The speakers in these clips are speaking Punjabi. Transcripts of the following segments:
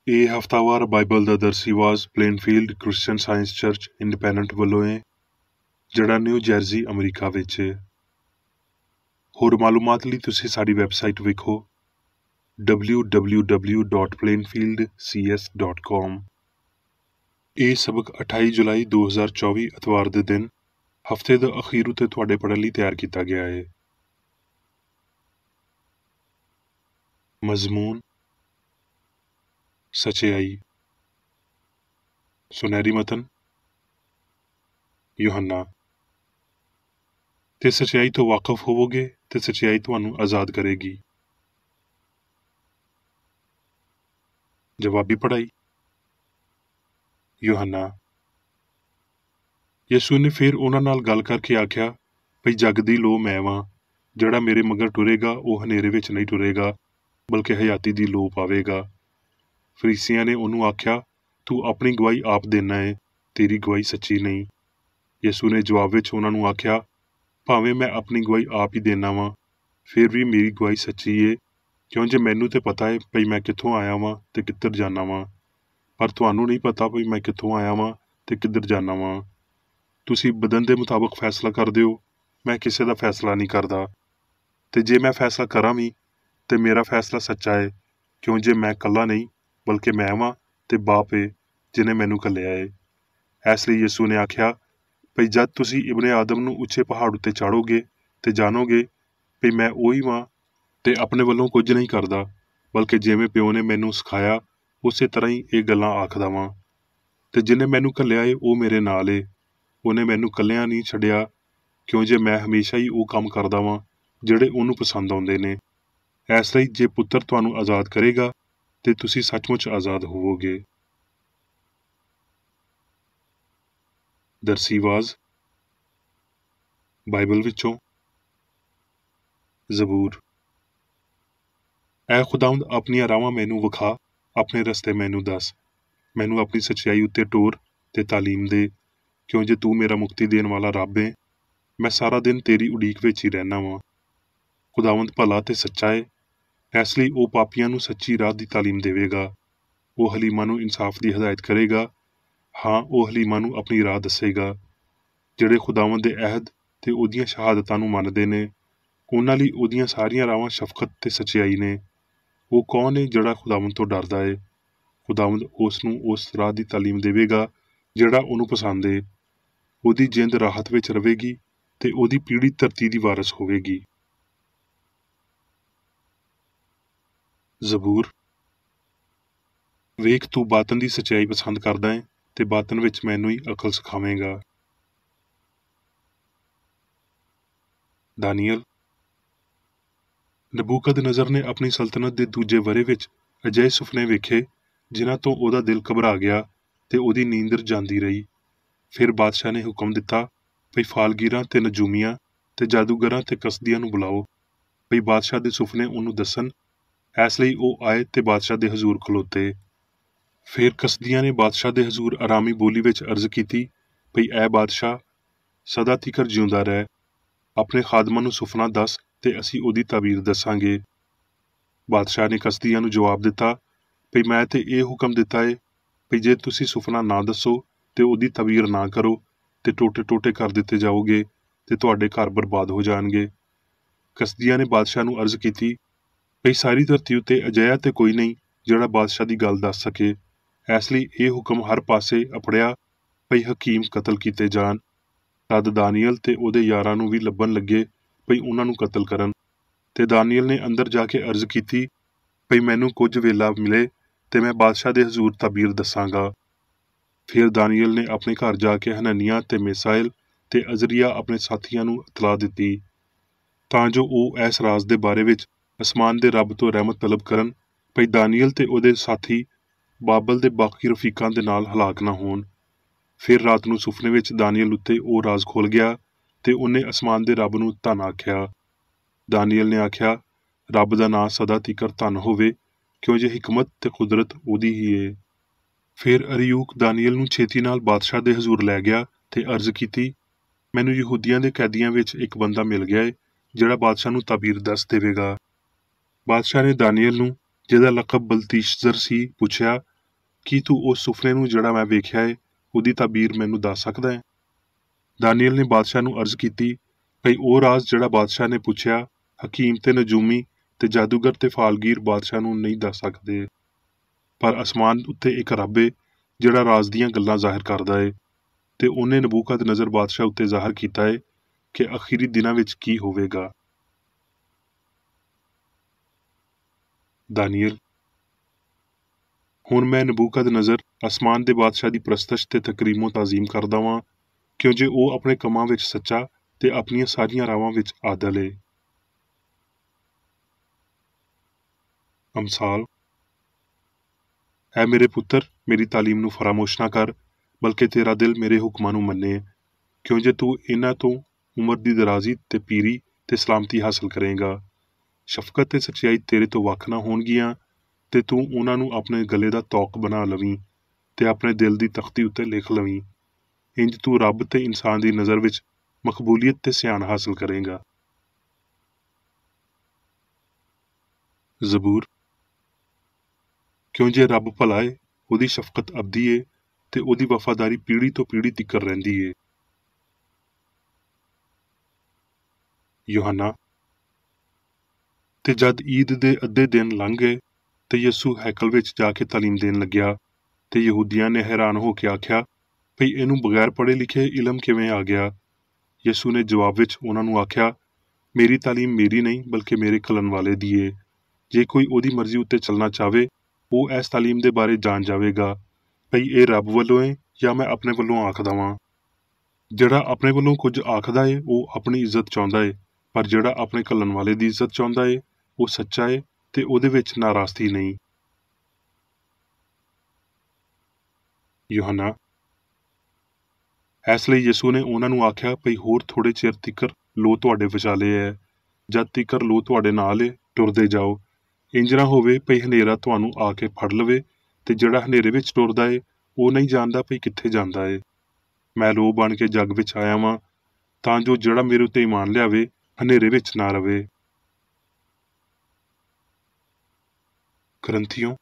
ਇਹ ਹਫ਼ਤਾਵਾਰ ਬਾਈਬਲ ਦਾ ਦਰਸੀਵਾਜ਼ Plainfield Christian Science Church Independent ਵੱਲੋਂ ਹੈ, ਜਿਹੜਾ ਨਿਊ ਜਰਸੀ ਅਮਰੀਕਾ ਵਿੱਚ ਹੈ। ਹੋਰ ਮਾਲੂਮਾਤ ਲਈ ਤੁਸੀਂ ਸਾਡੀ ਵੈਬਸਾਈਟ ਵੇਖੋ www.plainfieldcs.com। ਇਹ ਸਬਕ 28 ਜੁਲਾਈ 2024 ਐਤਵਾਰ ਦੇ ਦਿਨ ਹਫ਼ਤੇ ਦਾ ਅਖੀਰ ਉੱਤੇ ਤੁਹਾਡੇ ਪੜ੍ਹਨ ਲਈ ਤਿਆਰ ਕੀਤਾ ਗਿਆ ਹੈ। ਮਜ਼ਮੂਨ ਸਚਾਈ। ਸੁਨਹਿਰੀ ਮਤਨ ਯੂਹੰਨਾ। ਤੇ ਸਚਾਈ ਤੋਂ ਵਾਕਫ ਹੋਵੋਗੇ ਤੇ ਸਚਾਈ ਤੁਹਾਨੂੰ ਆਜ਼ਾਦ ਕਰੇਗੀ। ਜਵਾਬੀ ਪੜ੍ਹਾਈ। ਯੂਹੰਨਾ। ਯਿਸੂ ਨੇ ਫਿਰ ਉਹਨਾਂ ਨਾਲ ਗੱਲ ਕਰਕੇ ਆਖਿਆ, ਭਈ ਜੱਗ ਦੀ ਲੋ ਮੈਂ ਵਾਂ, ਜਿਹੜਾ ਮੇਰੇ ਮਗਰ ਟੁਰੇਗਾ ਉਹ ਹਨੇਰੇ ਵਿੱਚ ਨਹੀਂ ਟੁਰੇਗਾ, ਬਲਕਿ ਹਯਾਤੀ ਦੀ ਲੋ ਪਾਵੇਗਾ। ਫਰੀਸੀਆਂ ਨੇ ਉਹਨੂੰ ਆਖਿਆ, ਤੂੰ ਆਪਣੀ ਗਵਾਹੀ ਆਪ ਦੇਣਾ ਹੈ, ਤੇਰੀ ਗਵਾਹੀ ਸੱਚੀ ਨਹੀਂ। ਯਿਸੂ ਨੇ ਜਵਾਬ ਵਿੱਚ ਉਹਨਾਂ ਨੂੰ ਆਖਿਆ, ਭਾਵੇਂ ਮੈਂ ਆਪਣੀ ਗਵਾਹੀ ਆਪ ਹੀ ਦੇਣਾ ਵਾਂ, ਫਿਰ ਵੀ ਮੇਰੀ ਗਵਾਹੀ ਸੱਚੀ ਏ, ਕਿਉਂ ਜੇ ਮੈਨੂੰ ਤੇ ਪਤਾ ਹੈ ਭਈ ਮੈਂ ਕਿੱਥੋਂ ਆਇਆ ਵਾਂ ਤੇ ਕਿੱਧਰ ਜਾਣਾ ਵਾਂ, ਪਰ ਤੁਹਾਨੂੰ ਨਹੀਂ ਪਤਾ ਭਈ ਮੈਂ ਕਿੱਥੋਂ ਆਇਆ ਵਾਂ ਤੇ ਕਿੱਧਰ ਜਾਣਾ ਵਾਂ। ਤੁਸੀਂ ਬਦਨ ਦੇ ਮੁਤਾਬਕ ਫੈਸਲਾ ਕਰਦੇ ਹੋ, ਮੈਂ ਕਿਸੇ ਦਾ ਫੈਸਲਾ ਨਹੀਂ ਕਰਦਾ। ਤੇ ਜੇ ਮੈਂ ਫੈਸਲਾ ਕਰਾਂ ਵੀ ਤੇ ਮੇਰਾ ਫੈਸਲਾ ਸੱਚਾ ਹੈ, ਕਿਉਂ ਜੇ ਮੈਂ ਇਕੱਲਾ ਨਹੀਂ ਬਲਕਿ ਮੈਂ ਵਾਂ ਤੇ ਬਾਪ ਏ ਜਿਹਨੇ ਮੈਨੂੰ ਘੱਲਿਆ ਏ। ਇਸ ਲਈ ਯਿਸੂ ਨੇ ਆਖਿਆ, ਭਈ ਜਦ ਤੁਸੀਂ ਇਬਨੇ ਆਦਮ ਨੂੰ ਉੱਚੇ ਪਹਾੜ ਉੱਤੇ ਚਾੜੋਗੇ ਤੇ ਜਾਣੋਗੇ ਭਈ ਮੈਂ ਉਹੀ ਵਾਂ ਤੇ ਆਪਣੇ ਵੱਲੋਂ ਕੁਝ ਨਹੀਂ ਕਰਦਾ, ਬਲਕਿ ਜਿਵੇਂ ਪਿਓ ਨੇ ਮੈਨੂੰ ਸਿਖਾਇਆ ਉਸੇ ਤਰ੍ਹਾਂ ਹੀ ਇਹ ਗੱਲਾਂ ਆਖਦਾ ਵਾਂ। ਤੇ ਜਿਹਨੇ ਮੈਨੂੰ ਘੱਲਿਆ ਏ ਉਹ ਮੇਰੇ ਨਾਲ ਏ, ਉਹਨੇ ਮੈਨੂੰ ਇਕੱਲਿਆਂ ਨਹੀਂ ਛੱਡਿਆ, ਕਿਉਂ ਜੇ ਮੈਂ ਹਮੇਸ਼ਾ ਹੀ ਉਹ ਕੰਮ ਕਰਦਾ ਵਾਂ ਜਿਹੜੇ ਉਹਨੂੰ ਪਸੰਦ ਆਉਂਦੇ ਨੇ। ਇਸ ਲਈ ਜੇ ਪੁੱਤਰ ਤੁਹਾਨੂੰ ਆਜ਼ਾਦ ਕਰੇਗਾ ਤੇ ਤੁਸੀਂ ਸੱਚਮੁੱਚ ਆਜ਼ਾਦ ਹੋਵੋਗੇ। ਦਰਸੀਵਾਜ਼ ਬਾਈਬਲ ਵਿੱਚੋਂ ਜ਼ਬੂਰ। ਐ ਖੁਦਾਵੰਦ ਆਪਣੀਆਂ ਰਾਹਾਂ ਮੈਨੂੰ ਵਿਖਾ, ਆਪਣੇ ਰਸਤੇ ਮੈਨੂੰ ਦੱਸ, ਮੈਨੂੰ ਆਪਣੀ ਸੱਚਾਈ ਉੱਤੇ ਟੋਰ ਤੇ ਤਾਲੀਮ ਦੇ, ਕਿਉਂ ਜੇ ਤੂੰ ਮੇਰਾ ਮੁਕਤੀ ਦੇਣ ਵਾਲਾ ਰੱਬ ਏ। ਮੈਂ ਸਾਰਾ ਦਿਨ ਤੇਰੀ ਉਡੀਕ ਵਿੱਚ ਹੀ ਰਹਿਣਾ ਵਾਂ। ਖੁਦਾਵੰਦ ਭਲਾ ਤੇ ਸੱਚਾ ਏ, ਇਸ ਲਈ ਉਹ ਪਾਪੀਆਂ ਨੂੰ ਸੱਚੀ ਰਾਹ ਦੀ ਤਾਲੀਮ ਦੇਵੇਗਾ। ਉਹ ਹਲੀਮਾਂ ਨੂੰ ਇਨਸਾਫ ਦੀ ਹਦਾਇਤ ਕਰੇਗਾ। ਹਾਂ, ਉਹ ਹਲੀਮਾਂ ਨੂੰ ਆਪਣੀ ਰਾਹ ਦੱਸੇਗਾ। ਜਿਹੜੇ ਖੁਦਾਵੰਦ ਦੇ ਅਹਿਦ ਤੇ ਉਹਦੀਆਂ ਸ਼ਹਾਦਤਾਂ ਨੂੰ ਮੰਨਦੇ ਨੇ, ਉਹਨਾਂ ਲਈ ਉਹਦੀਆਂ ਸਾਰੀਆਂ ਰਾਹਾਂ ਸ਼ਫਕਤ ਤੇ ਸੱਚਾਈ ਨੇ। ਉਹ ਕੌਣ ਏ ਜਿਹੜਾ ਖੁਦਾਵੰਦ ਤੋਂ ਡਰਦਾ ਏ? ਖੁਦਾਵੰਦ ਉਸ ਨੂੰ ਉਸ ਰਾਹ ਦੀ ਤਾਲੀਮ ਦੇਵੇਗਾ ਜਿਹੜਾ ਉਹਨੂੰ ਪਸੰਦ ਏ। ਉਹਦੀ ਜਿੰਦ ਰਾਹਤ ਵਿੱਚ ਰਵੇਗੀ ਤੇ ਉਹਦੀ ਪੀੜ੍ਹੀ ਧਰਤੀ ਦੀ ਵਾਰਸ ਹੋਵੇਗੀ। ਜ਼ਬੂਰ। ਵੇਖ, ਤੂੰ ਬਾਤਨ ਦੀ ਸੱਚਾਈ ਪਸੰਦ ਕਰਦਾ ਹੈ ਤੇ ਬਾਤਨ ਵਿੱਚ ਮੈਨੂੰ ਹੀ ਅਕਲ ਸਿਖਾਵੇਂਗਾ। ਦਾਨੀਅਲ। ਨਬੂਕਦਨਜ਼ਰ ਨੇ ਆਪਣੀ ਸਲਤਨਤ ਦੇ ਦੂਜੇ ਵਰ੍ਹੇ ਵਿੱਚ ਅਜਿਹੇ ਸੁਪਨੇ ਵੇਖੇ ਜਿਨ੍ਹਾਂ ਤੋਂ ਉਹਦਾ ਦਿਲ ਘਬਰਾ ਗਿਆ ਤੇ ਉਹਦੀ ਨੀਂਦਰ ਜਾਂਦੀ ਰਹੀ। ਫਿਰ ਬਾਦਸ਼ਾਹ ਨੇ ਹੁਕਮ ਦਿੱਤਾ, ਭਈ ਫਾਲਗੀਰਾਂ ਤੇ ਨਜੂਮੀਆਂ ਤੇ ਜਾਦੂਗਰਾਂ ਤੇ ਕਸਦੀਆਂ ਨੂੰ ਬੁਲਾਓ, ਭਈ ਬਾਦਸ਼ਾਹ ਦੇ ਸੁਪਨੇ ਉਹਨੂੰ ਦੱਸਣ। ਇਸ ਲਈ ਉਹ ਆਏ ਤੇ ਬਾਦਸ਼ਾਹ ਦੇ ਹਜ਼ੂਰ ਖਲੋਤੇ। ਫਿਰ ਕਸਦੀਆਂ ਨੇ ਬਾਦਸ਼ਾਹ ਦੇ ਹਜ਼ੂਰ ਆਰਾਮੀ ਬੋਲੀ ਵਿੱਚ ਅਰਜ਼ ਕੀਤੀ, ਭਈ ਐ ਬਾਦਸ਼ਾਹ, ਸਦਾ ਤੀਕਰ ਜਿਉਂਦਾ ਰਹਿ, ਆਪਣੇ ਖਾਦਮਾਂ ਨੂੰ ਸੁਪਨਾ ਦੱਸ ਤੇ ਅਸੀਂ ਉਹਦੀ ਤਾਬੀਰ ਦੱਸਾਂਗੇ। ਬਾਦਸ਼ਾਹ ਨੇ ਕਸਦੀਆਂ ਨੂੰ ਜਵਾਬ ਦਿੱਤਾ, ਭਈ ਮੈਂ ਤੇ ਇਹ ਹੁਕਮ ਦਿੱਤਾ ਏ, ਭਈ ਜੇ ਤੁਸੀਂ ਸੁਪਨਾ ਨਾ ਦੱਸੋ ਤੇ ਉਹਦੀ ਤਾਬੀਰ ਨਾ ਕਰੋ ਤੇ ਟੋਟੇ ਟੋਟੇ ਕਰ ਦਿੱਤੇ ਜਾਓਗੇ ਤੇ ਤੁਹਾਡੇ ਘਰ ਬਰਬਾਦ ਹੋ ਜਾਣਗੇ। ਕਸਦੀਆਂ ਨੇ ਬਾਦਸ਼ਾਹ ਨੂੰ ਅਰਜ਼ ਕੀਤੀ, ਭਈ ਸਾਰੀ ਧਰਤੀ ਉੱਤੇ ਅਜਿਹਾ ਤੇ ਕੋਈ ਨਹੀਂ ਜਿਹੜਾ ਬਾਦਸ਼ਾਹ ਦੀ ਗੱਲ ਦੱਸ ਸਕੇ। ਇਸ ਲਈ ਇਹ ਹੁਕਮ ਹਰ ਪਾਸੇ ਅਪੜਿਆ, ਭਈ ਹਕੀਮ ਕਤਲ ਕੀਤੇ ਜਾਣ। ਤਦ ਦਾਨੀਅਲ ਤੇ ਉਹਦੇ ਯਾਰਾਂ ਨੂੰ ਵੀ ਲੱਭਣ ਲੱਗੇ ਭਈ ਉਹਨਾਂ ਨੂੰ ਕਤਲ ਕਰਨ। ਤੇ ਦਾਨੀਅਲ ਨੇ ਅੰਦਰ ਜਾ ਕੇ ਅਰਜ਼ ਕੀਤੀ, ਭਈ ਮੈਨੂੰ ਕੁਝ ਵੇਲਾ ਮਿਲੇ ਤੇ ਮੈਂ ਬਾਦਸ਼ਾਹ ਦੇ ਹਜ਼ੂਰ ਤਾਬੀਰ ਦੱਸਾਂਗਾ। ਫਿਰ ਦਾਨੀਅਲ ਨੇ ਆਪਣੇ ਘਰ ਜਾ ਕੇ ਹਨਨੀਆਂ ਤੇ ਮਿਸਾਇਲ ਤੇ ਅਜ਼ਰੀਆ ਆਪਣੇ ਸਾਥੀਆਂ ਨੂੰ ਇਤਲਾਹ ਦਿੱਤੀ, ਤਾਂ ਜੋ ਉਹ ਇਸ ਰਾਜ਼ ਦੇ ਬਾਰੇ ਵਿੱਚ ਅਸਮਾਨ ਦੇ ਰੱਬ ਤੋਂ ਰਹਿਮਤ ਤਲਬ ਕਰਨ, ਭਈ ਦਾਨੀਅਲ ਤੇ ਉਹਦੇ ਸਾਥੀ ਬਾਬਲ ਦੇ ਬਾਕੀ ਰਫੀਕਾਂ ਦੇ ਨਾਲ ਹਲਾਕ ਨਾ ਹੋਣ। ਫਿਰ ਰਾਤ ਨੂੰ ਸੁਪਨੇ ਵਿੱਚ ਦਾਨੀਅਲ ਉੱਤੇ ਉਹ ਰਾਜ਼ ਖੁੱਲ੍ਹ ਗਿਆ ਤੇ ਉਹਨੇ ਅਸਮਾਨ ਦੇ ਰੱਬ ਨੂੰ ਧੰਨ ਆਖਿਆ। ਦਾਨੀਅਲ ਨੇ ਆਖਿਆ, ਰੱਬ ਦਾ ਨਾਂ ਸਦਾ ਤੀਕਰ ਧੰਨ ਹੋਵੇ, ਕਿਉਂ ਜੇ ਹਿਕਮਤ ਤੇ ਕੁਦਰਤ ਉਹਦੀ ਹੀ ਏ। ਫਿਰ ਅਰਿਯੂਕ ਦਾਨੀਅਲ ਨੂੰ ਛੇਤੀ ਨਾਲ ਬਾਦਸ਼ਾਹ ਦੇ ਹਜ਼ੂਰ ਲੈ ਗਿਆ ਤੇ ਅਰਜ਼ ਕੀਤੀ, ਮੈਨੂੰ ਯਹੂਦੀਆਂ ਦੇ ਕੈਦੀਆਂ ਵਿੱਚ ਇੱਕ ਬੰਦਾ ਮਿਲ ਗਿਆ ਏ ਜਿਹੜਾ ਬਾਦਸ਼ਾਹ ਨੂੰ ਤਾਬੀਰ ਦੱਸ ਦੇਵੇਗਾ। ਬਾਦਸ਼ਾਹ ਨੇ ਦਾਨੀਅਲ ਨੂੰ, ਜਿਹਦਾ ਲਕਬ ਬਲਤੀਸ਼ਜ਼ਰ ਸੀ, ਪੁੱਛਿਆ, ਕੀ ਤੂੰ ਉਸ ਸੁਪਨੇ ਨੂੰ ਜਿਹੜਾ ਮੈਂ ਵੇਖਿਆ ਏ ਉਹਦੀ ਤਾਬੀਰ ਮੈਨੂੰ ਦੱਸ ਸਕਦਾ ਹੈ? ਦਾਨੀਏਲ ਨੇ ਬਾਦਸ਼ਾਹ ਨੂੰ ਅਰਜ਼ ਕੀਤੀ, ਭਈ ਉਹ ਰਾਜ਼ ਜਿਹੜਾ ਬਾਦਸ਼ਾਹ ਨੇ ਪੁੱਛਿਆ, ਹਕੀਮ ਤੇ ਨਜੂਮੀ ਤੇ ਜਾਦੂਗਰ ਤੇ ਫਾਲਗੀਰ ਬਾਦਸ਼ਾਹ ਨੂੰ ਨਹੀਂ ਦੱਸ ਸਕਦੇ। ਪਰ ਅਸਮਾਨ ਉੱਤੇ ਇੱਕ ਰੱਬ ਏ ਜਿਹੜਾ ਰਾਜ਼ ਦੀਆਂ ਗੱਲਾਂ ਜ਼ਾਹਿਰ ਕਰਦਾ ਏ, ਤੇ ਉਹਨੇ ਨਬੂਕਦਨਜ਼ਰ ਬਾਦਸ਼ਾਹ ਉੱਤੇ ਜ਼ਾਹਿਰ ਕੀਤਾ ਏ ਕਿ ਅਖੀਰੀ ਦਿਨਾਂ ਵਿੱਚ ਕੀ ਹੋਵੇਗਾ। ਦਾਨੀਏਲ, ਹੁਣ ਮੈਂ ਨਬੂਕਦਨਜ਼ਰ ਅਸਮਾਨ ਦੇ ਬਾਦਸ਼ਾਹ ਦੀ ਪ੍ਰਸਤਸ਼ ਤੇ ਤਕਰੀਮੋ ਤਾਜ਼ੀਮ ਕਰਦਾ ਵਾਂ, ਕਿਉਂ ਜੇ ਉਹ ਆਪਣੇ ਕੰਮਾਂ ਵਿੱਚ ਸੱਚਾ ਤੇ ਆਪਣੀਆਂ ਸਾਰੀਆਂ ਰਾਵਾਂ ਵਿੱਚ ਆਦਲ ਏ। ਅਮਸਾਲ, ਐ ਮੇਰੇ ਪੁੱਤਰ, ਮੇਰੀ ਤਾਲੀਮ ਨੂੰ ਫਰਾਮੋਸ਼ ਨਾ ਕਰ, ਬਲਕਿ ਤੇਰਾ ਦਿਲ ਮੇਰੇ ਹੁਕਮਾਂ ਨੂੰ ਮੰਨੇ, ਕਿਉਂ ਜੇ ਤੂੰ ਇਹਨਾਂ ਤੋਂ ਉਮਰ ਦੀ ਦਰਾਜ਼ੀ ਤੇ ਪੀਰੀ ਤੇ ਸਲਾਮਤੀ ਹਾਸਲ ਕਰੇਗਾ। ਸ਼ਫਕਤ ਤੇ ਸੱਚਾਈ ਤੇਰੇ ਤੋਂ ਵੱਖ ਨਾ ਹੋਣਗੀਆਂ, ਤੇ ਤੂੰ ਉਹਨਾਂ ਨੂੰ ਆਪਣੇ ਗਲੇ ਦਾ ਤੌਕ ਬਣਾ ਲਵੀਂ ਤੇ ਆਪਣੇ ਦਿਲ ਦੀ ਤਖਤੀ ਉੱਤੇ ਲਿਖ ਲਵੀਂ। ਇੰਜ ਤੂੰ ਰੱਬ ਤੇ ਇਨਸਾਨ ਦੀ ਨਜ਼ਰ ਵਿੱਚ ਮਕਬੂਲੀਅਤ ਤੇ ਸਿਆਣ ਹਾਸਲ ਕਰੇਗਾ। ਜ਼ਬੂਰ, ਕਿਉਂ ਜੇ ਰੱਬ ਭਲਾ ਏ, ਉਹਦੀ ਸ਼ਫਕਤ ਅਬਦੀ ਏ ਤੇ ਉਹਦੀ ਵਫਾਦਾਰੀ ਪੀੜ੍ਹੀ ਤੋਂ ਪੀੜ੍ਹੀ ਤੀਕਰ ਰਹਿੰਦੀ ਏ। ਯੋਹੰਨਾ, ਤੇ ਜਦ ਈਦ ਦੇ ਅੱਧੇ ਦਿਨ ਲੰਘ ਗਏ ਤੇ ਯਿਸੂ ਹੈਕਲ ਵਿੱਚ ਜਾ ਕੇ ਤਾਲੀਮ ਦੇਣ ਲੱਗਿਆ, ਤੇ ਯਹੂਦੀਆਂ ਨੇ ਹੈਰਾਨ ਹੋ ਕੇ ਆਖਿਆ, ਭਈ ਇਹਨੂੰ ਬਗੈਰ ਪੜ੍ਹੇ ਲਿਖੇ ਇਲਮ ਕਿਵੇਂ ਆ ਗਿਆ? ਯਿਸੂ ਨੇ ਜਵਾਬ ਵਿੱਚ ਉਹਨਾਂ ਨੂੰ ਆਖਿਆ, ਮੇਰੀ ਤਾਲੀਮ ਮੇਰੀ ਨਹੀਂ ਬਲਕਿ ਮੇਰੇ ਘੱਲਣ ਵਾਲੇ ਦੀ ਏ। ਜੇ ਕੋਈ ਉਹਦੀ ਮਰਜ਼ੀ ਉੱਤੇ ਚੱਲਣਾ ਚਾਹਵੇ, ਉਹ ਇਸ ਤਾਲੀਮ ਦੇ ਬਾਰੇ ਜਾਣ ਜਾਵੇਗਾ, ਭਈ ਇਹ ਰੱਬ ਵੱਲੋਂ ਏ ਜਾਂ ਮੈਂ ਆਪਣੇ ਵੱਲੋਂ ਆਖਦਾ ਵਾਂ। ਜਿਹੜਾ ਆਪਣੇ ਵੱਲੋਂ ਕੁਝ ਆਖਦਾ ਏ ਉਹ ਆਪਣੀ ਇੱਜ਼ਤ ਚਾਹੁੰਦਾ ਏ, ਪਰ ਜਿਹੜਾ ਆਪਣੇ ਘੱਲਣ ਵਾਲੇ ਦੀ ਇੱਜ਼ਤ ਚਾਹੁੰਦਾ ਏ ਉਹ ਸੱਚਾ ਏ ਤੇ ਉਹਦੇ ਵਿੱਚ ਨਾਰਾਜ਼ਗੀ ਨਹੀਂ। ਯੋਹੰਨਾ, ਇਸ ਲਈ ਯਿਸੂ ਨੇ ਉਹਨਾਂ ਨੂੰ ਆਖਿਆ, ਭਈ ਹੋਰ ਥੋੜੇ ਚਿਰ ਤੀਕਰ ਲੋ ਤੁਹਾਡੇ ਵਿਚਾਲੇ ਹੈ, ਜਦ ਤੀਕਰ ਲੋ ਤੁਹਾਡੇ ਨਾਲ ਏ ਟੁਰਦੇ ਜਾਓ। ਇੰਜ ਨਾ ਹੋਵੇ ਭਈ ਹਨੇਰਾ ਤੁਹਾਨੂੰ ਆ ਕੇ ਫੜ ਲਵੇ, ਤੇ ਜਿਹੜਾ ਹਨੇਰੇ ਵਿੱਚ ਟੁਰਦਾ ਏ ਉਹ ਨਹੀਂ ਜਾਣਦਾ ਭਈ ਕਿੱਥੇ ਜਾਂਦਾ ਏ। ਮੈਂ ਲੋ ਬਣ ਕੇ ਜੱਗ ਵਿੱਚ ਆਇਆ ਵਾਂ, ਤਾਂ ਜੋ ਜਿਹੜਾ ਮੇਰੇ ਉੱਤੇ ਈਮਾਨ ਲਿਆਵੇ ਹਨੇਰੇ ਵਿੱਚ ਨਾ ਰਵੇ। ਗ੍ਰੰਥੀਓ,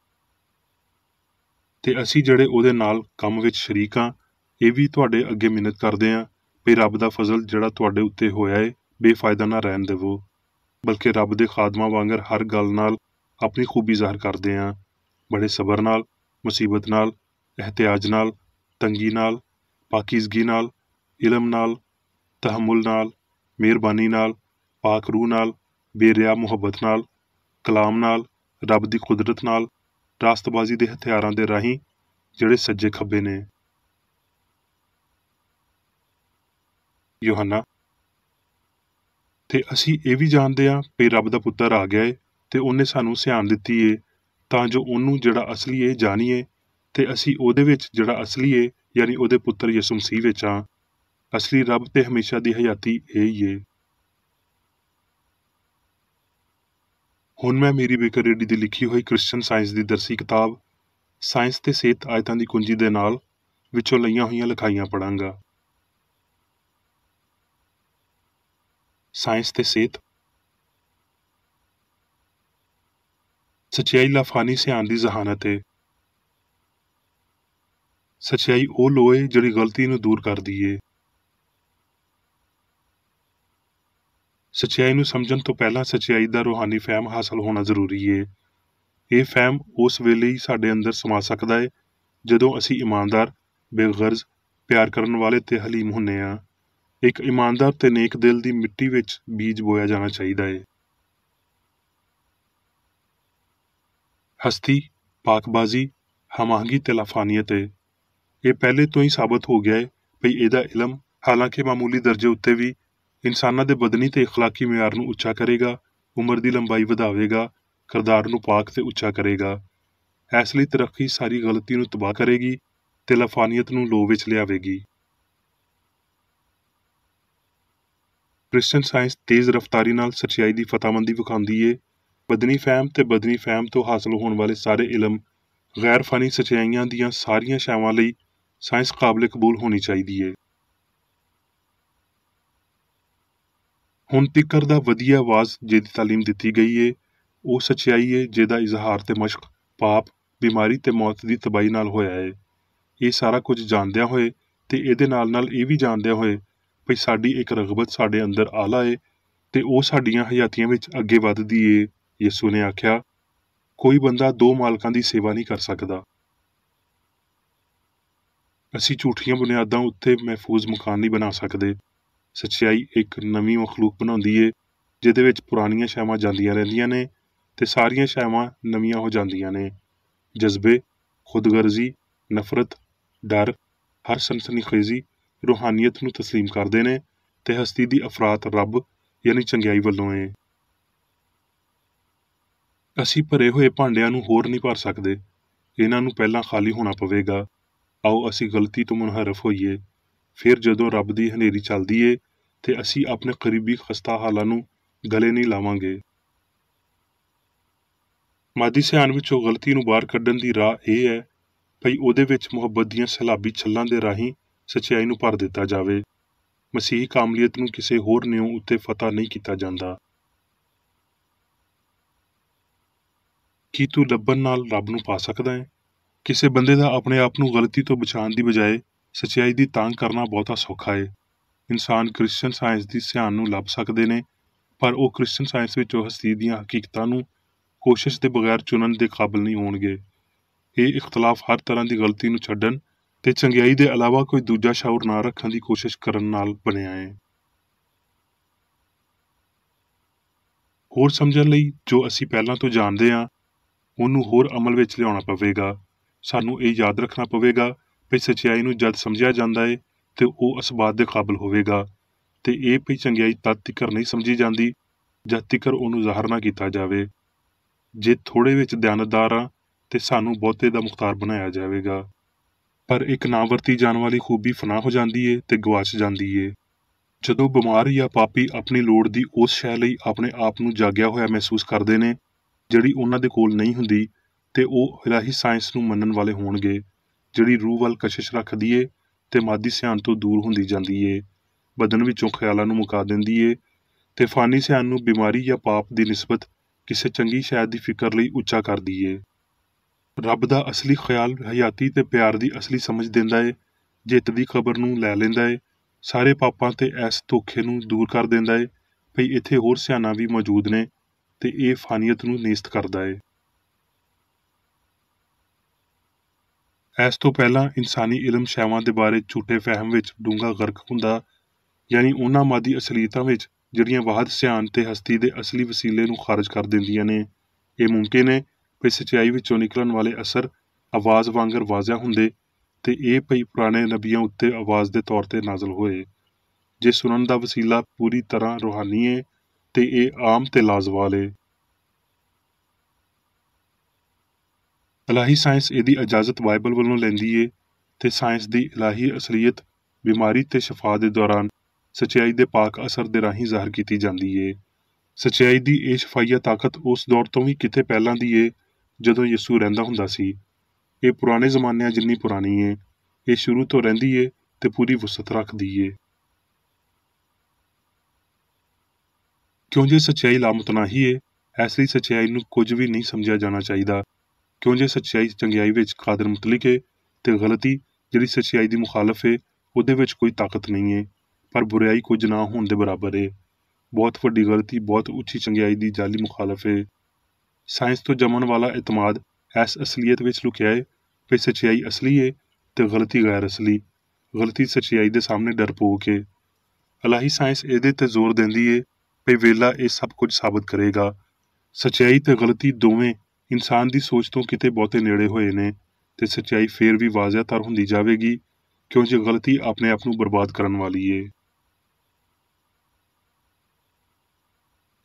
ਤੇ ਅਸੀਂ ਜਿਹੜੇ ਉਹਦੇ ਨਾਲ ਕੰਮ ਵਿੱਚ ਸ਼ਰੀਕ ਹਾਂ, ਇਹ ਵੀ ਤੁਹਾਡੇ ਅੱਗੇ ਮਿੰਨਤ ਕਰਦੇ ਹਾਂ ਵੀ ਰੱਬ ਦਾ ਫਜ਼ਲ ਜਿਹੜਾ ਤੁਹਾਡੇ ਉੱਤੇ ਹੋਇਆ ਏ ਬੇਫਾਇਦਾ ਨਾ ਰਹਿਣ ਦੇਵੋ, ਬਲਕਿ ਰੱਬ ਦੇ ਖਾਦਮਾਂ ਵਾਂਗਰ ਹਰ ਗੱਲ ਨਾਲ ਆਪਣੀ ਖੂਬੀ ਜ਼ਾਹਰ ਕਰਦੇ ਹਾਂ, ਬੜੇ ਸਬਰ ਨਾਲ, ਮੁਸੀਬਤ ਨਾਲ, ਇਹਤਿਆਜ ਨਾਲ, ਤੰਗੀ ਨਾਲ, ਪਾਕੀਜ਼ਗੀ ਨਾਲ, ਇਲਮ ਨਾਲ, ਤਹਮੁਲ ਨਾਲ, ਮਿਹਰਬਾਨੀ ਨਾਲ, ਪਾਕ ਰੂਹ ਨਾਲ, ਬੇਰਿਆ ਮੁਹੱਬਤ ਨਾਲ, ਕਲਾਮ ਨਾਲ, ਰੱਬ ਦੀ ਕੁਦਰਤ ਨਾਲ, ਰਾਸਤਬਾਜ਼ੀ ਦੇ ਹਥਿਆਰਾਂ ਦੇ ਰਾਹੀਂ ਜਿਹੜੇ ਸੱਜੇ ਖੱਬੇ ਨੇ। ਯੋਹੰਨਾ, ਤੇ ਅਸੀਂ ਇਹ ਵੀ ਜਾਣਦੇ ਹਾਂ ਵੀ ਰੱਬ ਦਾ ਪੁੱਤਰ ਆ ਗਿਆ ਏ ਤੇ ਉਹਨੇ ਸਾਨੂੰ ਸਿਆਣ ਦਿੱਤੀ ਏ, ਤਾਂ ਜੋ ਉਹਨੂੰ ਜਿਹੜਾ ਅਸਲੀ ਏ ਜਾਣੀਏ, ਤੇ ਅਸੀਂ ਉਹਦੇ ਵਿੱਚ ਜਿਹੜਾ ਅਸਲੀ ਏ ਯਾਨੀ ਉਹਦੇ ਪੁੱਤਰ ਯਿਸੂ ਮਸੀਹ ਵਿੱਚ ਹਾਂ। ਅਸਲੀ ਰੱਬ ਤੇ ਹਮੇਸ਼ਾ ਦੀ ਹਯਾਤੀ ਇਹ ਹੀ ਏ। ਹੁਣ ਮੈਂ ਮੇਰੀ ਬੇਕਰ ਰੇਡੀ ਦੀ ਲਿਖੀ ਹੋਈ ਕ੍ਰਿਸਚਨ ਸਾਇੰਸ ਦੀ ਦਰਸੀ ਕਿਤਾਬ ਸਾਇੰਸ ਤੇ ਸਿਹਤ ਆਇਤਾਂ ਦੀ ਕੁੰਜੀ ਦੇ ਨਾਲ ਵਿੱਚੋਂ ਲਈਆਂ ਹੋਈਆਂ ਲਿਖਾਈਆਂ ਪੜਾਂਗਾ। ਸਾਇੰਸ ਤੇ ਸਿਹਤ। ਸੱਚਾਈ ਲਾਫਾਨੀ ਸਿਆਣ ਦੀ ਜ਼ਹਾਨਤ ਏ। ਸੱਚਾਈ ਉਹ ਲੋਹ ਏ ਜਿਹੜੀ ਗਲਤੀ ਨੂੰ ਦੂਰ ਕਰਦੀ ਏ। ਸੱਚਾਈ ਨੂੰ ਸਮਝਣ ਤੋਂ ਪਹਿਲਾਂ ਸੱਚਾਈ ਦਾ ਰੂਹਾਨੀ ਫਹਿਮ ਹਾਸਲ ਹੋਣਾ ਜ਼ਰੂਰੀ ਏ। ਇਹ ਫਹਿਮ ਉਸ ਵੇਲੇ ਹੀ ਸਾਡੇ ਅੰਦਰ ਸਮਾ ਸਕਦਾ ਏ ਜਦੋਂ ਅਸੀਂ ਇਮਾਨਦਾਰ, ਬੇਗਰਜ਼, ਪਿਆਰ ਕਰਨ ਵਾਲੇ ਤੇ ਹਲੀਮ ਹੁੰਨੇ ਹਾਂ। ਇੱਕ ਇਮਾਨਦਾਰ ਤੇ ਨੇਕ ਦਿਲ ਦੀ ਮਿੱਟੀ ਵਿੱਚ ਬੀਜ ਬੋਇਆ ਜਾਣਾ ਚਾਹੀਦਾ ਏ। ਹਸਤੀ, ਪਾਕਬਾਜ਼ੀ, ਹਮਾਹੰਗੀ ਤੇ ਲਾਫਾਨੀਅਤ ਏ। ਇਹ ਪਹਿਲੇ ਤੋਂ ਹੀ ਸਾਬਤ ਹੋ ਗਿਆ ਏ ਭਈ ਇਹਦਾ ਇਲਮ, ਹਾਲਾਂਕਿ ਮਾਮੂਲੀ ਦਰਜੇ ਉੱਤੇ ਵੀ, ਇਨਸਾਨਾਂ ਦੇ ਬਦਨੀ ਤੇ ਇਖਲਾਕੀ ਮਿਆਰ ਨੂੰ ਉੱਚਾ ਕਰੇਗਾ, ਉਮਰ ਦੀ ਲੰਬਾਈ ਵਧਾਵੇਗਾ, ਕਿਰਦਾਰ ਨੂੰ ਪਾਕ ਤੇ ਉੱਚਾ ਕਰੇਗਾ। ਇਸ ਲਈ ਤਰੱਕੀ ਸਾਰੀ ਗਲਤੀ ਨੂੰ ਤਬਾਹ ਕਰੇਗੀ ਤੇ ਲਾਫਾਨੀਅਤ ਨੂੰ ਲੋਹ ਵਿੱਚ ਲਿਆਵੇਗੀ। ਕ੍ਰਿਸਚਨ ਸਾਇੰਸ ਤੇਜ਼ ਰਫ਼ਤਾਰੀ ਨਾਲ ਸੱਚਾਈ ਦੀ ਫਤਹਮੰਦੀ ਵਿਖਾਉਂਦੀ ਏ। ਬਦਨੀ ਫਹਿਮ ਤੇ ਬਦਨੀ ਫਹਿਮ ਤੋਂ ਹਾਸਲ ਹੋਣ ਵਾਲੇ ਸਾਰੇ ਇਲਮ, ਗੈਰ ਫਾਨੀ ਸੱਚਾਈਆਂ ਦੀਆਂ ਸਾਰੀਆਂ ਸ਼ੈਵਾਂ ਲਈ ਸਾਇੰਸ ਕਾਬਲੇ ਕਬੂਲ ਹੋਣੀ ਚਾਹੀਦੀ ਏ। ਹੁਣ ਤੀਕਰ ਦਾ ਵਧੀਆ ਆਵਾਜ਼ ਜਿਹਦੀ ਤਾਲੀਮ ਦਿੱਤੀ ਗਈ ਏ, ਉਹ ਸੱਚਾਈ ਏ ਜਿਹਦਾ ਇਜ਼ਹਾਰ ਤੇ ਮਸ਼ਕ ਪਾਪ ਬਿਮਾਰੀ ਤੇ ਮੌਤ ਦੀ ਤਬਾਹੀ ਨਾਲ ਹੋਇਆ ਹੈ। ਇਹ ਸਾਰਾ ਕੁਝ ਜਾਣਦਿਆਂ ਹੋਏ ਤੇ ਇਹਦੇ ਨਾਲ ਇਹ ਵੀ ਜਾਣਦਿਆਂ ਹੋਏ ਭਈ ਸਾਡੀ ਇੱਕ ਰਗਬਤ ਸਾਡੇ ਅੰਦਰ ਆਲਾ ਏ ਤੇ ਉਹ ਸਾਡੀਆਂ ਹਯਾਤੀਆਂ ਵਿੱਚ ਅੱਗੇ ਵੱਧਦੀ ਏ। ਯਿਸੂ ਨੇ ਆਖਿਆ, ਕੋਈ ਬੰਦਾ ਦੋ ਮਾਲਕਾਂ ਦੀ ਸੇਵਾ ਨਹੀਂ ਕਰ ਸਕਦਾ। ਅਸੀਂ ਝੂਠੀਆਂ ਬੁਨਿਆਦਾਂ ਉੱਤੇ ਮਹਿਫੂਜ਼ ਮਕਾਨ ਨਹੀਂ ਬਣਾ ਸਕਦੇ। ਸੱਚਾਈ ਇੱਕ ਨਵੀਂ ਮਖਲੂਕ ਬਣਾਉਂਦੀ ਏ ਜਿਹਦੇ ਵਿੱਚ ਪੁਰਾਣੀਆਂ ਸ਼ੈਵਾਂ ਜਾਂਦੀਆਂ ਰਹਿੰਦੀਆਂ ਨੇ ਤੇ ਸਾਰੀਆਂ ਸ਼ੈਵਾਂ ਨਵੀਆਂ ਹੋ ਜਾਂਦੀਆਂ ਨੇ। ਜਜ਼ਬੇ, ਖੁਦਗਰਜ਼ੀ, ਨਫ਼ਰਤ, ਡਰ, ਹਰ ਸਨਸਨੀਖੇਜ਼ੀ ਰੂਹਾਨੀਅਤ ਨੂੰ ਤਸਲੀਮ ਕਰਦੇ ਨੇ ਤੇ ਹਸਤੀ ਦੀ ਅਫਰਾਤ ਰੱਬ ਯਾਨੀ ਚੰਗਿਆਈ ਵੱਲੋਂ ਏ। ਅਸੀਂ ਭਰੇ ਹੋਏ ਭਾਂਡਿਆਂ ਨੂੰ ਹੋਰ ਨਹੀਂ ਭਰ ਸਕਦੇ। ਇਹਨਾਂ ਨੂੰ ਪਹਿਲਾਂ ਖਾਲੀ ਹੋਣਾ ਪਵੇਗਾ। ਆਓ ਅਸੀਂ ਗਲਤੀ ਤੋਂ ਮੁਨਹਰਫ ਹੋਈਏ। ਫਿਰ ਜਦੋਂ ਰੱਬ ਦੀ ਹਨੇਰੀ ਚੱਲਦੀ ਏ ਤੇ ਅਸੀਂ ਆਪਣੇ ਕਰੀਬੀ ਖਸਤਾ ਹਾਲਾਂ ਨੂੰ ਗਲੇ ਨਹੀਂ ਲਾਵਾਂਗੇ। ਮਾਦੀ ਸਿਆਣ ਵਿੱਚੋਂ ਗਲਤੀ ਨੂੰ ਬਾਹਰ ਕੱਢਣ ਦੀ ਰਾਹ ਇਹ ਹੈ ਭਈ ਉਹਦੇ ਵਿੱਚ ਮੁਹੱਬਤ ਦੀਆਂ ਸਲਾਬੀ ਛੱਲਾਂ ਦੇ ਰਾਹੀਂ ਸੱਚਾਈ ਨੂੰ ਭਰ ਦਿੱਤਾ ਜਾਵੇ। ਮਸੀਹੀ ਕਾਮਲੀਅਤ ਨੂੰ ਕਿਸੇ ਹੋਰ ਨਿਉ ਉੱਤੇ ਫਤਹ ਨਹੀਂ ਕੀਤਾ ਜਾਂਦਾ। ਕੀ ਤੂੰ ਲੱਭਣ ਨਾਲ ਰੱਬ ਨੂੰ ਪਾ ਸਕਦਾ ਹੈ? ਕਿਸੇ ਬੰਦੇ ਦਾ ਆਪਣੇ ਆਪ ਨੂੰ ਗਲਤੀ ਤੋਂ ਬਚਾਉਣ ਦੀ ਬਜਾਏ ਸੱਚਾਈ ਦੀ ਤਾਂਘ ਕਰਨਾ ਬਹੁਤਾ ਸੌਖਾ ਹੈ। ਇਨਸਾਨ ਕ੍ਰਿਸਚਨ ਸਾਇੰਸ ਦੀ ਸਿਆਣ ਨੂੰ ਲੱਭ ਸਕਦੇ ਨੇ, ਪਰ ਉਹ ਕ੍ਰਿਸਚਨ ਸਾਇੰਸ ਵਿੱਚੋਂ ਹਸਤੀ ਦੀਆਂ ਹਕੀਕਤਾਂ ਨੂੰ ਕੋਸ਼ਿਸ਼ ਦੇ ਬਗੈਰ ਚੁਣਨ ਦੇ ਕਾਬਲ ਨਹੀਂ ਹੋਣਗੇ। ਇਹ ਇਖਤਲਾਫ ਹਰ ਤਰ੍ਹਾਂ ਦੀ ਗਲਤੀ ਨੂੰ ਛੱਡਣ ਤੇ ਚੰਗਿਆਈ ਦੇ ਇਲਾਵਾ ਕੋਈ ਦੂਜਾ ਸ਼ਾਉਰ ਨਾ ਰੱਖਣ ਦੀ ਕੋਸ਼ਿਸ਼ ਕਰਨ ਨਾਲ ਬਣਿਆ ਹੈ। ਹੋਰ ਸਮਝਣ ਲਈ ਜੋ ਅਸੀਂ ਪਹਿਲਾਂ ਤੋਂ ਜਾਣਦੇ ਹਾਂ ਉਹਨੂੰ ਹੋਰ ਅਮਲ ਵਿੱਚ ਲਿਆਉਣਾ ਪਵੇਗਾ। ਸਾਨੂੰ ਇਹ ਯਾਦ ਰੱਖਣਾ ਪਵੇਗਾ ਕਿ ਸੱਚਾਈ ਨੂੰ ਜਦ ਸਮਝਿਆ ਜਾਂਦਾ ਹੈ ਤੇ ਉਹ ਅਸਬਾਤ ਦੇ ਕਾਬਲ ਹੋਵੇਗਾ ਤੇ ਇਹ ਵੀ ਚੰਗਿਆਈ ਤਦ ਤੀਕਰ ਨਹੀਂ ਸਮਝੀ ਜਾਂਦੀ ਜਦ ਤੀਕਰ ਉਹਨੂੰ ਜ਼ਾਹਰ ਨਾ ਕੀਤਾ ਜਾਵੇ। ਜੇ ਥੋੜੇ ਵਿੱਚ ਦਿਆਨਤਦਾਰ ਆ ਤੇ ਸਾਨੂੰ ਬਹੁਤੇ ਦਾ ਮੁਖਤਾਰ ਬਣਾਇਆ ਜਾਵੇਗਾ। ਪਰ ਇੱਕ ਨਾ ਵਰਤੀ ਜਾਣ ਵਾਲੀ ਖੂਬੀ ਫਨਾਹ ਹੋ ਜਾਂਦੀ ਏ ਤੇ ਗਵਾਚ ਜਾਂਦੀ ਏ। ਜਦੋਂ ਬਿਮਾਰ ਜਾਂ ਪਾਪੀ ਆਪਣੀ ਲੋੜ ਦੀ ਉਸ ਸ਼ੈ ਲਈ ਆਪਣੇ ਆਪ ਨੂੰ ਜਾਗਿਆ ਹੋਇਆ ਮਹਿਸੂਸ ਕਰਦੇ ਨੇ ਜਿਹੜੀ ਉਹਨਾਂ ਦੇ ਕੋਲ ਨਹੀਂ ਹੁੰਦੀ ਤੇ ਉਹ ਇਲਾਹੀ ਸਾਇੰਸ ਨੂੰ ਮੰਨਣ ਵਾਲੇ ਹੋਣਗੇ ਜਿਹੜੀ ਰੂਹ ਵੱਲ ਕਸ਼ਿਸ਼ ਰੱਖਦੀ ਏ ਤੇ ਮਾਦੀ ਸਿਆਣ ਤੋਂ ਦੂਰ ਹੁੰਦੀ ਜਾਂਦੀ ਏ, ਬਦਨ ਵਿੱਚੋਂ ਖਿਆਲਾਂ ਨੂੰ ਮੁਕਾ ਦਿੰਦੀ ਏ ਤੇ ਫਾਨੀ ਸਿਆਣ ਨੂੰ ਬਿਮਾਰੀ ਜਾਂ ਪਾਪ ਦੀ ਨਿਸਬਤ ਕਿਸੇ ਚੰਗੀ ਸ਼ੈ ਦੀ ਫਿਕਰ ਲਈ ਉੱਚਾ ਕਰਦੀ ਏ। ਰੱਬ ਦਾ ਅਸਲੀ ਖਿਆਲ ਹਯਾਤੀ ਤੇ ਪਿਆਰ ਦੀ ਅਸਲੀ ਸਮਝ ਦਿੰਦਾ ਏ, ਜਿੱਤ ਦੀ ਖਬਰ ਨੂੰ ਲੈ ਲੈਂਦਾ ਏ, ਸਾਰੇ ਪਾਪਾਂ ਤੇ ਇਸ ਧੋਖੇ ਨੂੰ ਦੂਰ ਕਰ ਦਿੰਦਾ ਏ ਭਈ ਇੱਥੇ ਹੋਰ ਸਿਆਣਾ ਵੀ ਮੌਜੂਦ ਨੇ ਤੇ ਇਹ ਫਾਨੀਅਤ ਨੂੰ ਨੇਸਤ ਕਰਦਾ ਏ। ਇਸ ਤੋਂ ਪਹਿਲਾਂ ਇਨਸਾਨੀ ਇਲਮ ਸ਼ੈਵਾਂ ਦੇ ਬਾਰੇ ਝੂਠੇ ਫਹਿਮ ਵਿੱਚ ਡੂੰਘਾ ਗਰਕ ਹੁੰਦਾ, ਯਾਨੀ ਉਹਨਾਂ ਮਾਦੀ ਅਸਲੀਅਤਾਂ ਵਿੱਚ ਜਿਹੜੀਆਂ ਵਾਹਦ ਸਿਆਣ ਤੇ ਹਸਤੀ ਦੇ ਅਸਲੀ ਵਸੀਲੇ ਨੂੰ ਖਾਰਜ ਕਰ ਦਿੰਦੀਆਂ ਨੇ। ਇਹ ਮੁਮਕਿਨ ਹੈ ਭਈ ਸੱਚਾਈ ਵਿੱਚੋਂ ਨਿਕਲਣ ਵਾਲੇ ਅਸਰ ਆਵਾਜ਼ ਵਾਂਗਰ ਵਾਜ਼ਿਆ ਹੁੰਦੇ ਤੇ ਇਹ ਭਈ ਪੁਰਾਣੇ ਨਬੀਆਂ ਉੱਤੇ ਆਵਾਜ਼ ਦੇ ਤੌਰ ਤੇ ਨਾਜ਼ਲ ਹੋਏ। ਜੇ ਸੁਣਨ ਦਾ ਵਸੀਲਾ ਪੂਰੀ ਤਰ੍ਹਾਂ ਰੂਹਾਨੀ ਏ ਤੇ ਇਹ ਆਮ ਤੇ ਲਾਜ਼ਵਾਲ ਏ। ਇਲਾਹੀ ਸਾਇੰਸ ਇਹਦੀ ਇਜਾਜ਼ਤ ਬਾਈਬਲ ਵੱਲੋਂ ਲੈਂਦੀ ਏ ਤੇ ਸਾਇੰਸ ਦੀ ਇਲਾਹੀ ਅਸਲੀਅਤ ਬਿਮਾਰੀ ਤੇ ਸ਼ਫਾ ਦੇ ਦੌਰਾਨ ਸੱਚਾਈ ਦੇ ਪਾਕ ਅਸਰ ਦੇ ਰਾਹੀਂ ਜ਼ਾਹਰ ਕੀਤੀ ਜਾਂਦੀ ਏ। ਸੱਚਾਈ ਦੀ ਇਹ ਸ਼ਫਾਈਆ ਤਾਕਤ ਉਸ ਦੌਰ ਤੋਂ ਵੀ ਕਿਤੇ ਪਹਿਲਾਂ ਦੀ ਏ ਜਦੋਂ ਯਿਸੂ ਰਹਿੰਦਾ ਹੁੰਦਾ ਸੀ। ਇਹ ਪੁਰਾਣੇ ਜ਼ਮਾਨਿਆਂ ਜਿੰਨੀ ਪੁਰਾਣੀ ਏ। ਇਹ ਸ਼ੁਰੂ ਤੋਂ ਰਹਿੰਦੀ ਏ ਤੇ ਪੂਰੀ ਵਸਅਤ ਰੱਖਦੀ ਏ। ਕਿਉਂ ਜੇ ਸੱਚਾਈ ਲਾਮਤਨਾਹੀ ਏ, ਇਸ ਲਈ ਸੱਚਾਈ ਨੂੰ ਕੁਝ ਵੀ ਨਹੀਂ ਸਮਝਿਆ ਜਾਣਾ ਚਾਹੀਦਾ। ਕਿਉਂ ਜੇ ਸੱਚਾਈ ਚੰਗਿਆਈ ਵਿੱਚ ਕਾਦਰ ਮੁਤਲਿਕ ਏ ਤੇ ਗਲਤੀ ਜਿਹੜੀ ਸੱਚਾਈ ਦੀ ਮੁਖਾਲਫ ਏ ਉਹਦੇ ਵਿੱਚ ਕੋਈ ਤਾਕਤ ਨਹੀਂ ਏ, ਪਰ ਬੁਰਾਈ ਕੁਝ ਨਾ ਹੋਣ ਦੇ ਬਰਾਬਰ ਏ। ਬਹੁਤ ਵੱਡੀ ਗਲਤੀ ਬਹੁਤ ਉੱਚੀ ਚੰਗਿਆਈ ਦੀ ਜਾਲੀ ਮੁਖਾਲਫ ਏ। ਸਾਇੰਸ ਤੋਂ ਜੰਮਣ ਵਾਲਾ ਇਤਮਾਦ ਇਸ ਅਸਲੀਅਤ ਵਿੱਚ ਲੁਕਿਆ ਏ ਕਿ ਸੱਚਾਈ ਅਸਲੀ ਏ ਤੇ ਗਲਤੀ ਗੈਰ ਅਸਲੀ। ਗਲਤੀ ਸੱਚਾਈ ਦੇ ਸਾਹਮਣੇ ਡਰਪੋਕ ਏ। ਇਲਾਹੀ ਸਾਇੰਸ ਇਹਦੇ ਤੇ ਜ਼ੋਰ ਦਿੰਦੀ ਏ ਕਿ ਵੇਲਾ ਇਹ ਸਭ ਕੁਝ ਸਾਬਤ ਕਰੇਗਾ। ਸੱਚਾਈ ਤੇ ਗਲਤੀ ਦੋਵੇਂ ਇਨਸਾਨ ਦੀ ਸੋਚ ਤੋਂ ਕਿਤੇ ਬਹੁਤੇ ਨੇੜੇ ਹੋਏ ਨੇ ਤੇ ਸੱਚਾਈ ਫੇਰ ਵੀ ਵਾਜ਼ਿਹ ਤਰ ਹੁੰਦੀ ਜਾਵੇਗੀ ਕਿਉਂ ਜੇ ਗਲਤੀ ਆਪਣੇ ਆਪ ਨੂੰ ਬਰਬਾਦ ਕਰਨ ਵਾਲੀ ਏ।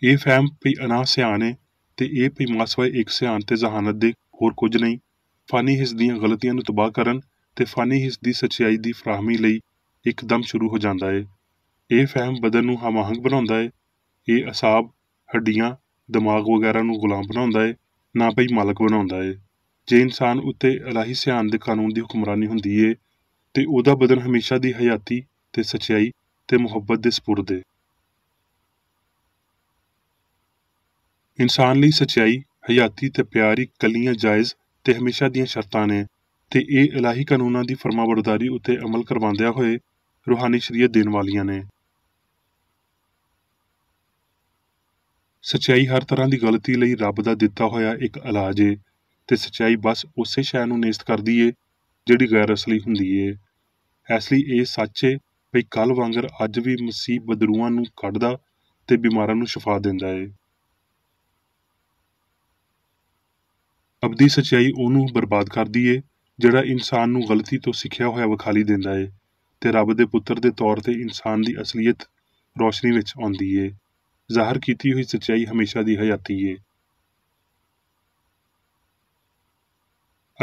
ਇਹ ਫਹਿਮ ਭਈ ਅਨਾ ਸਿਆਣ ਏ ਤੇ ਇਹ ਭਈ ਮਾਸਵਾਏ ਇੱਕ ਸਿਆਣ ਤੇ ਜ਼ਹਾਨਤ ਦੇ ਹੋਰ ਕੁਝ ਨਹੀਂ, ਫਾਨੀ ਹਿੱਸ ਦੀਆਂ ਗਲਤੀਆਂ ਨੂੰ ਤਬਾਹ ਕਰਨ ਤੇ ਫਾਨੀ ਹਿੱਸ ਦੀ ਸੱਚਾਈ ਦੀ ਫਰਾਹਮੀ ਲਈ ਇੱਕਦਮ ਸ਼ੁਰੂ ਹੋ ਜਾਂਦਾ ਏ। ਇਹ ਫਹਿਮ ਬਦਨ ਨੂੰ ਹਮਾਹੰਗ ਬਣਾਉਂਦਾ ਏ। ਇਹ ਅਸਾਬ, ਹੱਡੀਆਂ, ਦਿਮਾਗ ਵਗੈਰਾ ਨੂੰ ਗੁਲਾਮ ਬਣਾਉਂਦਾ ਏ, ਨਾ ਭਈ ਮਾਲਕ ਬਣਾਉਂਦਾ ਏ। ਜੇ ਇਨਸਾਨ ਉੱਤੇ ਇਲਾਹੀ ਸਿਆਣ ਦੇ ਕਾਨੂੰਨ ਦੀ ਹੁਕਮਰਾਨੀ ਹੁੰਦੀ ਏ ਤੇ ਉਹਦਾ ਬਦਨ ਹਮੇਸ਼ਾ ਦੀ ਹਯਾਤੀ ਤੇ ਸੱਚਾਈ ਤੇ ਮੁਹੱਬਤ ਦੇ ਸਪੁਰਦ ਏ। ਇਨਸਾਨ ਲਈ ਸੱਚਾਈ, ਹਯਾਤੀ ਤੇ ਪਿਆਰ ਹੀ ਕੱਲੀਆਂ ਜਾਇਜ਼ ਤੇ ਹਮੇਸ਼ਾ ਦੀਆਂ ਸ਼ਰਤਾਂ ਨੇ, ਤੇ ਇਹ ਇਲਾਹੀ ਕਾਨੂੰਨਾਂ ਦੀ ਫਰਮਾਬਰਦਾਰੀ ਉੱਤੇ ਅਮਲ ਕਰਵਾਉਂਦਿਆਂ ਹੋਏ ਰੂਹਾਨੀ ਸ਼ਰੀਅਤ ਦੇਣ ਵਾਲੀਆਂ ਨੇ। ਸੱਚਾਈ ਹਰ ਤਰ੍ਹਾਂ ਦੀ ਗਲਤੀ ਲਈ ਰੱਬ ਦਾ ਦਿੱਤਾ ਹੋਇਆ ਇੱਕ ਇਲਾਜ ਏ, ਤੇ ਸੱਚਾਈ ਬਸ ਉਸੇ ਸ਼ੈ ਨੂੰ ਨੇਸਤ ਕਰਦੀ ਏ ਜਿਹੜੀ ਗੈਰ ਅਸਲੀ ਹੁੰਦੀ ਏ। ਇਸ ਲਈ ਇਹ ਸੱਚ ਏ ਬਈ ਕੱਲ੍ਹ ਵਾਂਗਰ ਅੱਜ ਵੀ ਮਸੀਹ ਬਦਰੂਆਂ ਨੂੰ ਕੱਢਦਾ ਤੇ ਬਿਮਾਰਾਂ ਨੂੰ ਸ਼ਿਫਾ ਦਿੰਦਾ ਏ। ਅਬਦੀ ਸੱਚਾਈ ਉਹਨੂੰ ਬਰਬਾਦ ਕਰਦੀ ਏ ਜਿਹੜਾ ਇਨਸਾਨ ਨੂੰ ਗਲਤੀ ਤੋਂ ਸਿੱਖਿਆ ਹੋਇਆ ਵਿਖਾਲੀ ਦਿੰਦਾ ਏ, ਤੇ ਰੱਬ ਦੇ ਪੁੱਤਰ ਦੇ ਤੌਰ ਤੇ ਇਨਸਾਨ ਦੀ ਅਸਲੀਅਤ ਰੋਸ਼ਨੀ ਵਿੱਚ ਆਉਂਦੀ ਏ। ਜ਼ਾਹਰ ਕੀਤੀ ਹੋਈ ਸੱਚਾਈ ਹਮੇਸ਼ਾ ਦੀ ਹਯਾਤੀ ਏ।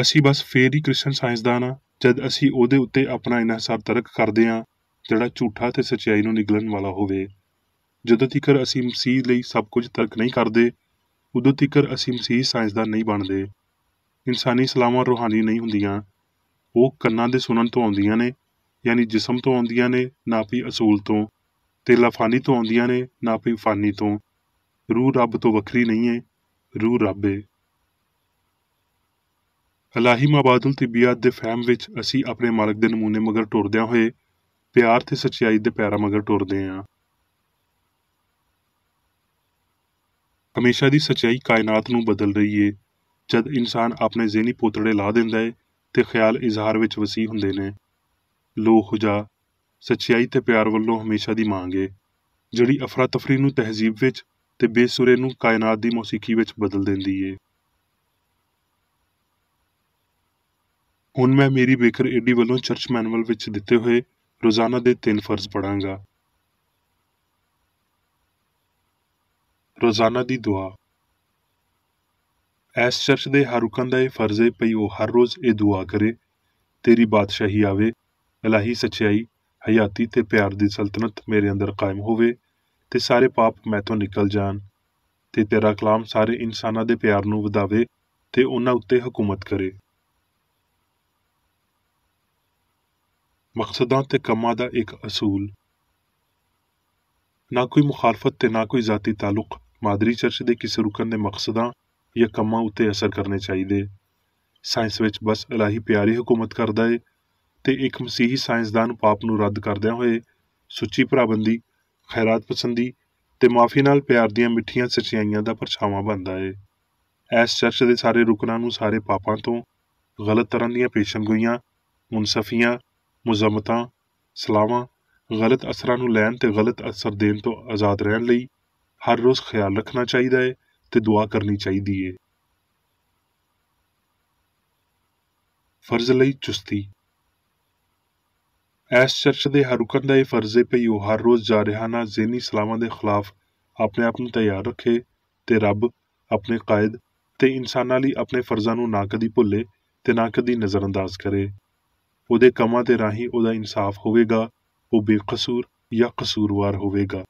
ਅਸੀਂ ਬਸ ਫੇਰ ਹੀ ਕ੍ਰਿਸਚਨ ਸਾਇੰਸਦਾਨ ਹਾਂ ਜਦ ਅਸੀਂ ਉਹਦੇ ਉੱਤੇ ਆਪਣਾ ਇਨਹਿਸਾਰ ਤਰਕ ਕਰਦੇ ਹਾਂ ਜਿਹੜਾ ਝੂਠਾ ਤੇ ਸੱਚਾਈ ਨੂੰ ਨਿਗਲਣ ਵਾਲਾ ਹੋਵੇ। ਜਦੋਂ ਤੀਕਰ ਅਸੀਂ ਮਸੀਹ ਲਈ ਸਭ ਕੁਝ ਤਰਕ ਨਹੀਂ ਕਰਦੇ, ਉਦੋਂ ਤੀਕਰ ਅਸੀਂ ਮਸੀਹ ਸਾਇੰਸਦਾਨ ਨਹੀਂ ਬਣਦੇ। ਇਨਸਾਨੀ ਸਲਾਹਾਂ ਰੂਹਾਨੀ ਨਹੀਂ ਹੁੰਦੀਆਂ, ਉਹ ਕੰਨਾਂ ਦੇ ਸੁਣਨ ਤੋਂ ਆਉਂਦੀਆਂ ਨੇ, ਯਾਨੀ ਜਿਸਮ ਤੋਂ ਆਉਂਦੀਆਂ ਨੇ ਨਾ ਵੀ ਅਸੂਲ ਤੋਂ, ਤੇ ਲਾਫਾਨੀ ਤੋਂ ਆਉਂਦੀਆਂ ਨੇ ਨਾ ਵੀ ਫਾਨੀ ਤੋਂ। ਰੂਹ ਰੱਬ ਤੋਂ ਵੱਖਰੀ ਨਹੀਂ ਏ, ਰੂਹ ਰੱਬ ਏ। ਇਲਾਹੀ ਮਾਬਾਦੁਲ ਤਿੱਬੀਆਤ ਦੇ ਫਹਿਮ ਵਿੱਚ ਅਸੀਂ ਆਪਣੇ ਮਾਲਕ ਦੇ ਨਮੂਨੇ ਮਗਰ ਟੁਰਦਿਆਂ ਹੋਏ ਪਿਆਰ ਤੇ ਸੱਚਾਈ ਦੇ ਪੈਰਾਂ ਮਗਰ ਟੁਰਦੇ ਹਾਂ। ਹਮੇਸ਼ਾ ਦੀ ਸੱਚਾਈ ਕਾਇਨਾਤ ਨੂੰ ਬਦਲ ਰਹੀ ਏ ਜਦ ਇਨਸਾਨ ਆਪਣੇ ਜ਼ਿਹਨੀ ਪੋਤੜੇ ਲਾ ਦਿੰਦਾ ਏ ਤੇ ਖਿਆਲ ਇਜ਼ਹਾਰ ਵਿੱਚ ਵਸੀ ਹੁੰਦੇ ਨੇ। ਲੋ ਖੁਜਾ ਸੱਚਾਈ ਤੇ ਪਿਆਰ ਵੱਲੋਂ ਹਮੇਸ਼ਾ ਦੀ ਮੰਗ ਏ ਜਿਹੜੀ ਅਫਰਾ ਤਫਰੀ ਨੂੰ ਤਹਿਜ਼ੀਬ ਵਿੱਚ ਤੇ ਬੇਸੁਰੇ ਨੂੰ ਕਾਇਨਾਤ ਦੀ ਮੌਸੀਕੀ ਵਿੱਚ ਬਦਲ ਦਿੰਦੀ ਏ। ਹੁਣ ਮੈਂ ਮੇਰੀ ਬੇਕਰ ਏਡੀ ਵੱਲੋਂ ਚਰਚ ਮੈਨੂਅਲ ਵਿੱਚ ਦਿੱਤੇ ਹੋਏ ਰੋਜ਼ਾਨਾ ਦੇ 3 ਫਰਜ਼ ਪੜਾਂਗਾ। ਰੋਜ਼ਾਨਾ ਦੀ ਦੁਆ। ਇਸ ਚਰਚ ਦੇ ਹਰ ਰੁਕਨ ਦਾ ਇਹ ਫਰਜ਼ ਏ ਭਈ ਉਹ ਹਰ ਰੋਜ਼ ਇਹ ਦੁਆ ਕਰੇ, ਤੇਰੀ ਬਾਦਸ਼ਾਹੀ ਆਵੇ, ਇਲਾਹੀ ਸੱਚਾਈ, ਹਯਾਤੀ ਤੇ ਪਿਆਰ ਦੀ ਸਲਤਨਤ ਮੇਰੇ ਅੰਦਰ ਕਾਇਮ ਹੋਵੇ ਤੇ ਸਾਰੇ ਪਾਪ ਮੈਥੋਂ ਨਿਕਲ ਜਾਣ, ਤੇ ਤੇਰਾ ਕਲਾਮ ਸਾਰੇ ਇਨਸਾਨਾਂ ਦੇ ਪਿਆਰ ਨੂੰ ਵਧਾਵੇ ਤੇ ਉਹਨਾਂ ਉੱਤੇ ਹਕੂਮਤ ਕਰੇ। ਮਕਸਦਾਂ ਤੇ ਕੰਮਾਂ ਦਾ ਇੱਕ ਅਸੂਲ। ਨਾ ਕੋਈ ਮੁਖਾਲਫਤ ਤੇ ਨਾ ਕੋਈ ਜ਼ਾਤੀ ਤਾਲੁਕ ਮਾਦਰੀ ਚਰਚ ਦੇ ਕਿਸੇ ਰੁਕਨ ਦੇ ਮਕਸਦਾਂ ਜਾਂ ਕੰਮਾਂ ਉੱਤੇ ਅਸਰ ਕਰਨੇ ਚਾਹੀਦੇ। ਸਾਇੰਸ ਵਿੱਚ ਬਸ ਇਲਾਹੀ ਪਿਆਰ ਹੀ ਹਕੂਮਤ ਕਰਦਾ ਏ, ਤੇ ਇੱਕ ਮਸੀਹੀ ਸਾਇੰਸਦਾਨ ਪਾਪ ਨੂੰ ਰੱਦ ਕਰਦਿਆਂ ਹੋਏ ਸੁੱਚੀ ਭਰਾਬੰਦੀ, ਖੈਰਾਤ ਪਸੰਦੀ ਤੇ ਮਾਫੀ ਨਾਲ ਪਿਆਰ ਦੀਆਂ ਮਿੱਠੀਆਂ ਸੱਚਾਈਆਂ ਦਾ ਪਰਛਾਵਾਂ ਬਣਦਾ ਏ। ਇਸ ਚਰਚ ਦੇ ਸਾਰੇ ਰੁਕਨਾਂ ਨੂੰ ਸਾਰੇ ਪਾਪਾਂ ਤੋਂ, ਗਲਤ ਤਰ੍ਹਾਂ ਦੀਆਂ ਪੇਸ਼ਨਗੋਈਆਂ, ਮੁਨਸਫੀਆਂ, ਮੁਜ਼ਮਤਾਂ, ਸਲਾਵਾਂ, ਗਲਤ ਅਸਰਾਂ ਨੂੰ ਲੈਣ ਤੇ ਗਲਤ ਅਸਰ ਦੇਣ ਤੋਂ ਆਜ਼ਾਦ ਰਹਿਣ ਲਈ ਹਰ ਰੋਜ਼ ਖਿਆਲ ਰੱਖਣਾ ਚਾਹੀਦਾ ਏ ਤੇ ਦੁਆ ਕਰਨੀ ਚਾਹੀਦੀ ਏ। ਫਰਜ਼ ਲਈ ਚੁਸਤੀ। ਇਸ ਚਰਚ ਦੇ ਹਰ ਰੁਕਨ ਦਾ ਇਹ ਫਰਜ਼ ਏ ਭਈ ਉਹ ਹਰ ਰੋਜ਼ ਜਾਰਿਹਾਨਾ ਜ਼ਿਹਨੀ ਸਲਾਵਾਂ ਦੇ ਖਿਲਾਫ ਆਪਣੇ ਆਪ ਨੂੰ ਤਿਆਰ ਰੱਖੇ ਤੇ ਰੱਬ, ਆਪਣੇ ਕਾਇਦ ਤੇ ਇਨਸਾਨਾਂ ਲਈ ਆਪਣੇ ਫਰਜ਼ਾਂ ਨੂੰ ਨਾ ਕਦੀ ਭੁੱਲੇ ਤੇ ਨਾ ਕਦੀ ਨਜ਼ਰਅੰਦਾਜ਼ ਕਰੇ। ਉਹਦੇ ਕੰਮਾਂ ਦੇ ਰਾਹੀਂ ਉਹਦਾ ਇਨਸਾਫ ਹੋਵੇਗਾ, ਉਹ ਬੇਕਸੂਰ ਜਾਂ ਕਸੂਰਵਾਰ ਹੋਵੇਗਾ।